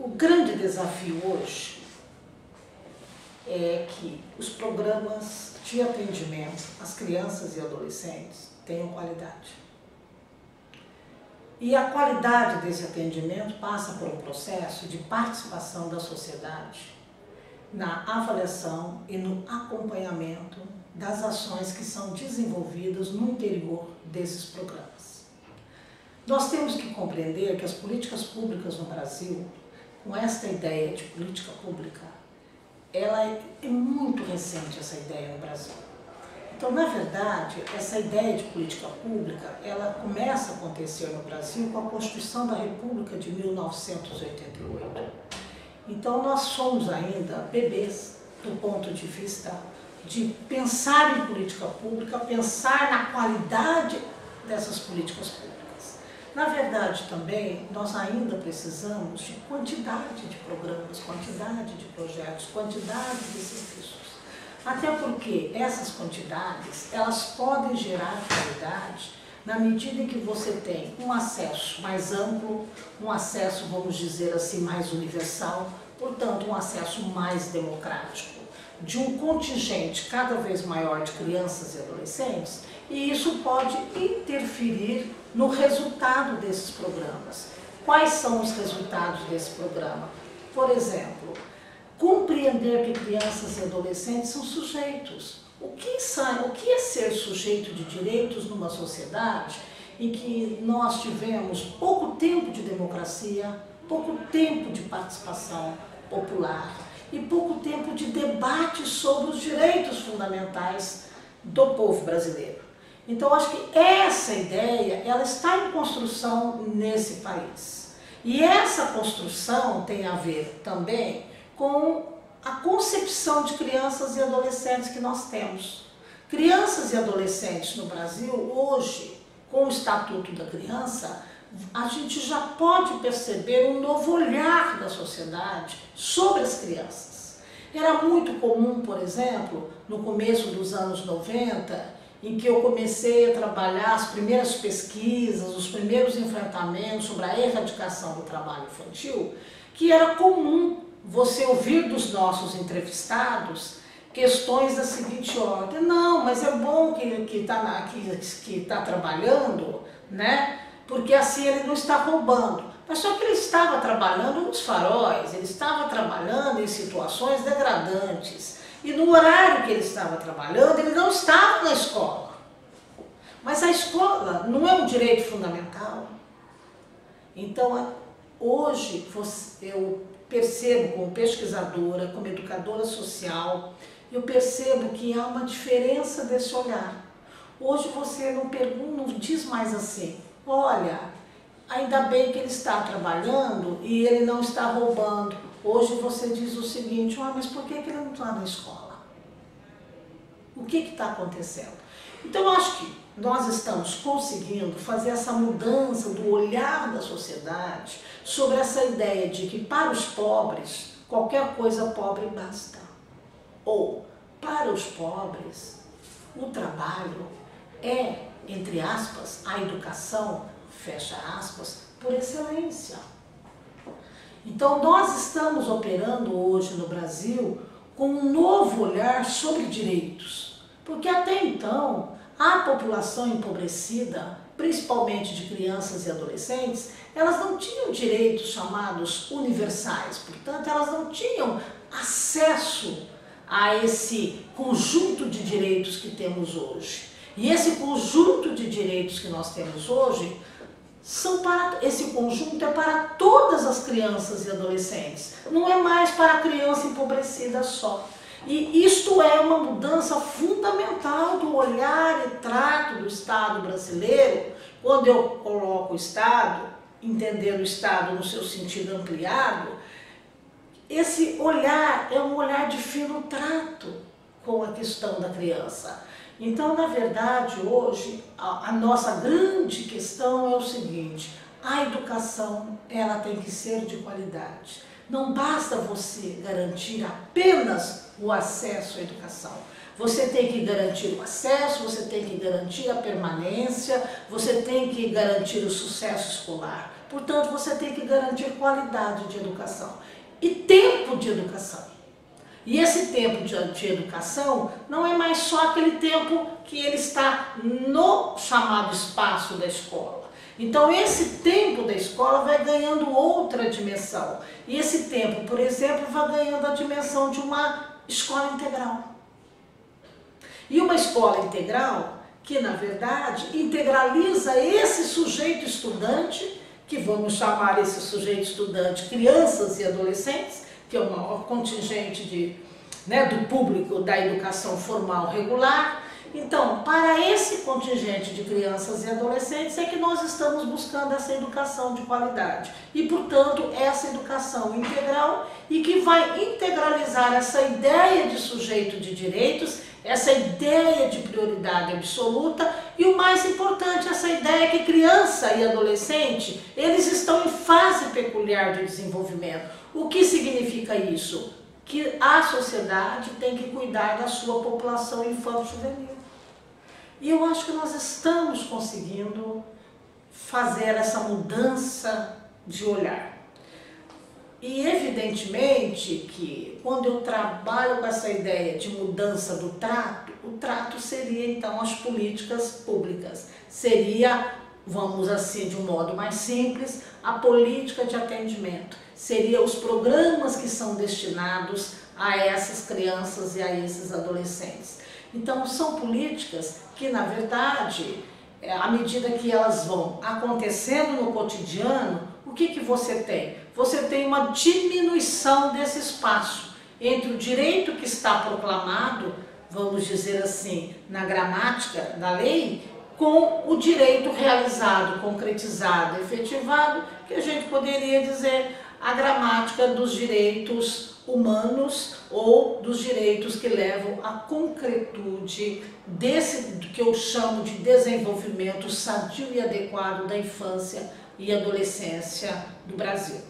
O grande desafio hoje é que os programas de atendimento às crianças e adolescentes tenham qualidade. E a qualidade desse atendimento passa por um processo de participação da sociedade na avaliação e no acompanhamento das ações que são desenvolvidas no interior desses programas. Nós temos que compreender que as políticas públicas no Brasil, com esta ideia de política pública, ela é muito recente, essa ideia no Brasil. Então, na verdade, essa ideia de política pública, ela começa a acontecer no Brasil com a Constituição da República de 1988. Então, nós somos ainda bebês do ponto de vista de pensar em política pública, pensar na qualidade dessas políticas públicas. Na verdade, também, nós ainda precisamos de quantidade de programas, quantidade de projetos, quantidade de serviços. Até porque essas quantidades, elas podem gerar qualidade na medida em que você tem um acesso mais amplo, um acesso, vamos dizer assim, mais universal, portanto, um acesso mais democrático de um contingente cada vez maior de crianças e adolescentes, e isso pode interferir no resultado desses programas. Quais são os resultados desse programa? Por exemplo, compreender que crianças e adolescentes são sujeitos. O que é ser sujeito de direitos numa sociedade em que nós tivemos pouco tempo de democracia, pouco tempo de participação popular e pouco tempo de debate sobre os direitos fundamentais do povo brasileiro. Então, acho que essa ideia, ela está em construção nesse país. E essa construção tem a ver também com a concepção de crianças e adolescentes que nós temos. Crianças e adolescentes no Brasil, hoje, com o Estatuto da Criança, a gente já pode perceber um novo olhar da sociedade sobre as crianças. Era muito comum, por exemplo, no começo dos anos 90, em que eu comecei a trabalhar as primeiras pesquisas, os primeiros enfrentamentos sobre a erradicação do trabalho infantil, que era comum você ouvir dos nossos entrevistados questões da seguinte ordem: não, mas é bom que tá trabalhando, né? Porque assim ele não está roubando. Mas só que ele estava trabalhando nos faróis, ele estava trabalhando em situações degradantes. E no horário que ele estava trabalhando, ele não estava na escola. Mas a escola não é um direito fundamental. Então, hoje, eu percebo como pesquisadora, como educadora social, eu percebo que há uma diferença desse olhar. Hoje você não diz mais assim: olha, ainda bem que ele está trabalhando e ele não está roubando. Hoje você diz o seguinte: mas por que ele não está na escola? O que está acontecendo? Então, eu acho que nós estamos conseguindo fazer essa mudança do olhar da sociedade sobre essa ideia de que para os pobres, qualquer coisa pobre basta. Ou, para os pobres, o trabalho é, entre aspas, a educação, fecha aspas, por excelência. Então, nós estamos operando hoje no Brasil com um novo olhar sobre direitos, porque até então a população empobrecida, principalmente de crianças e adolescentes, elas não tinham direitos chamados universais, portanto, elas não tinham acesso a esse conjunto de direitos que temos hoje. E esse conjunto de direitos que nós temos hoje, esse conjunto é para todas as crianças e adolescentes, não é mais para a criança empobrecida só. E isto é uma mudança fundamental do olhar e trato do Estado brasileiro. Quando eu coloco o Estado, entendendo o Estado no seu sentido ampliado, esse olhar é um olhar de fino trato com a questão da criança. Então, na verdade, hoje, a nossa grande questão é o seguinte: a educação, ela tem que ser de qualidade. Não basta você garantir apenas o acesso à educação. Você tem que garantir o acesso, você tem que garantir a permanência, você tem que garantir o sucesso escolar. Portanto, você tem que garantir qualidade de educação e tempo de educação. E esse tempo de educação não é mais só aquele tempo que ele está no chamado espaço da escola. Então esse tempo da escola vai ganhando outra dimensão. E esse tempo, por exemplo, vai ganhando a dimensão de uma escola integral. E uma escola integral que, na verdade, integraliza esse sujeito estudante, que vamos chamar esse sujeito estudante crianças e adolescentes, que é o maior contingente do público da educação formal regular. Então, para esse contingente de crianças e adolescentes é que nós estamos buscando essa educação de qualidade. E, portanto, essa educação integral e que vai integralizar essa ideia de sujeito de direitos, essa ideia de prioridade absoluta e, o mais importante, essa ideia que criança e adolescente, eles estão em fase peculiar de desenvolvimento. O que significa isso? Que a sociedade tem que cuidar da sua população infanto-juvenil. E eu acho que nós estamos conseguindo fazer essa mudança de olhar. E evidentemente que quando eu trabalho com essa ideia de mudança do trato, o trato seria então as políticas públicas. Seria, vamos assim, de um modo mais simples, a política de atendimento. Seria os programas que são destinados a essas crianças e a esses adolescentes. Então são políticas que, na verdade, à medida que elas vão acontecendo no cotidiano, o que você tem? Você tem uma diminuição desse espaço entre o direito que está proclamado, vamos dizer assim, na gramática da lei, com o direito realizado, concretizado, efetivado, que a gente poderia dizer a gramática dos direitos humanos ou dos direitos que levam à concretude desse que eu chamo de desenvolvimento sadio e adequado da infância e adolescência do Brasil.